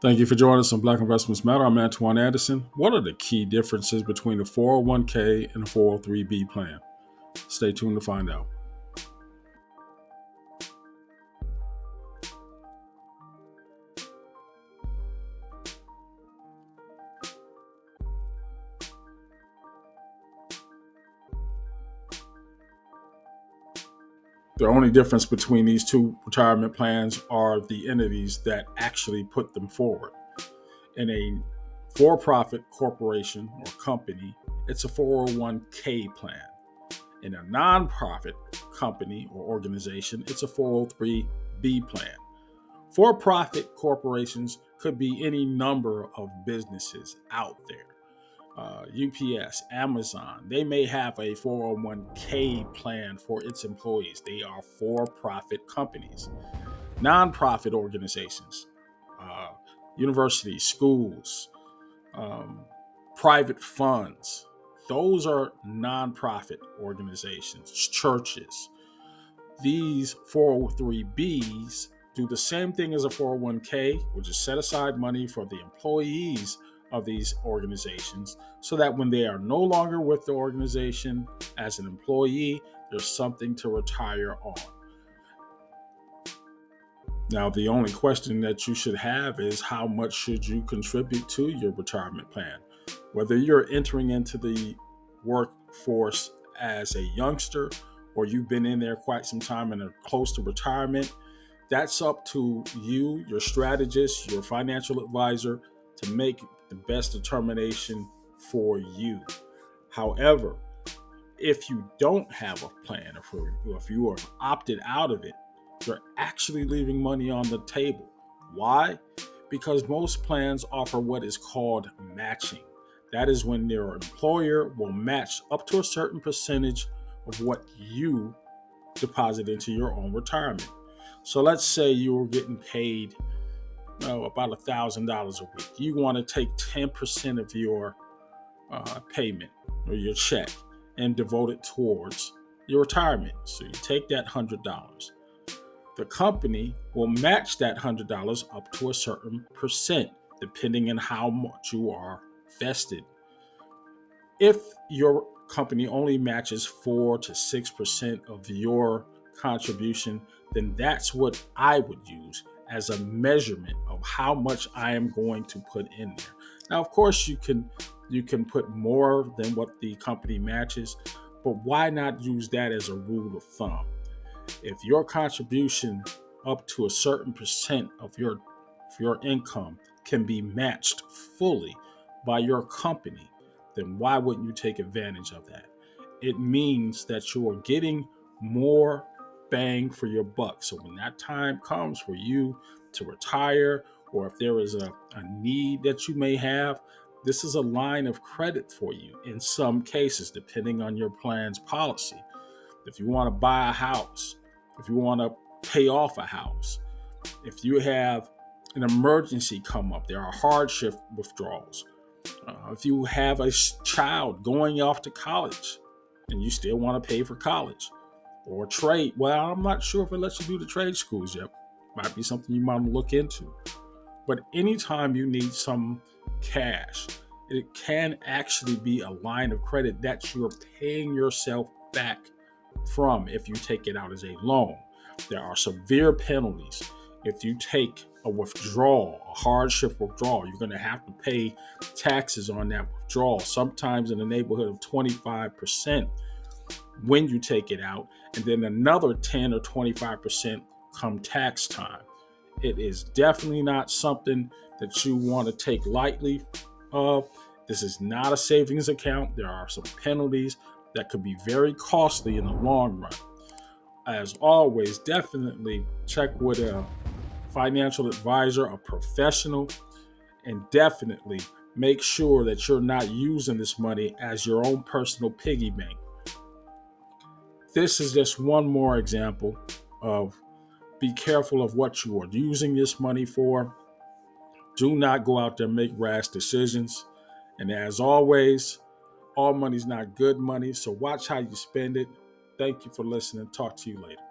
Thank you for joining us on Black Investments Matter. I'm Antoine Anderson. What are the key differences between a 401k and a 403b plan? Stay tuned to find out. The only difference between these two retirement plans are the entities that actually put them forward. In a for profit corporation or company, it's a 401k plan. In a nonprofit company or organization, it's a 403b plan. For profit corporations could be any number of businesses out there. UPS, Amazon, they may have a 401k plan for its employees. They are for profit companies. Nonprofit organizations, uh, universities, schools, um, private funds, those are nonprofit organizations, churches. These 403bs do the same thing as a 401k, which is set aside money for the employees of these organizations so that when they are no longer with the organization as an employee, there's something to retire on. Now, the only question that you should have is how much should you contribute to your retirement plan? Whether you're entering into the workforce as a youngster or you've been in there quite some time and are close to retirement, that's up to you, your strategist, your financial advisor to make the best determination for you. However, if you don't have a plan, if you are opted out of it, you're actually leaving money on the table. Why? Because most plans offer what is called matching. That is when your employer will match up to a certain percentage of what you deposit into your own retirement. So let's say you were getting paid about $1,000 a week. You want to take 10% of your payment or your check and devote it towards your retirement. So you take that $100. The company will match that $100 up to a certain percent, depending on how much you are vested. If your company only matches 4 to 6% of your contribution, then that's what I would use as a measurement of how much I am going to put in there. Now, of course, you can put more than what the company matches, but why not use that as a rule of thumb? If your contribution up to a certain percent of your income can be matched fully by your company, then why wouldn't you take advantage of that? It means that you are getting more bang for your buck. So when that time comes for you to retire, or if there is a need that you may have, this is a line of credit for you in some cases, depending on your plan's policy. If you want to buy a house, if you want to pay off a house, if you have an emergency come up, there are hardship withdrawals. If you have a child going off to college and you still want to pay for college or trade, well, I'm not sure if it lets you do the trade schools yet. Might be something you might look into. But anytime you need some cash, it can actually be a line of credit that you're paying yourself back from if you take it out as a loan. There are severe penalties. If you take a withdrawal, a hardship withdrawal, you're going to have to pay taxes on that withdrawal, sometimes in the neighborhood of 25% when you take it out, and then another 10 or 25% come tax time. It is definitely not something that you want to take lightly of. This is not a savings account. There are some penalties that could be very costly in the long run. As always, definitely check with a financial advisor, a professional, and definitely make sure that you're not using this money as your own personal piggy bank. This is just one more example of be careful of what you are using this money for. Do not go out there and make rash decisions. And as always, all money's not good money, so watch how you spend it. Thank you for listening. Talk to you later.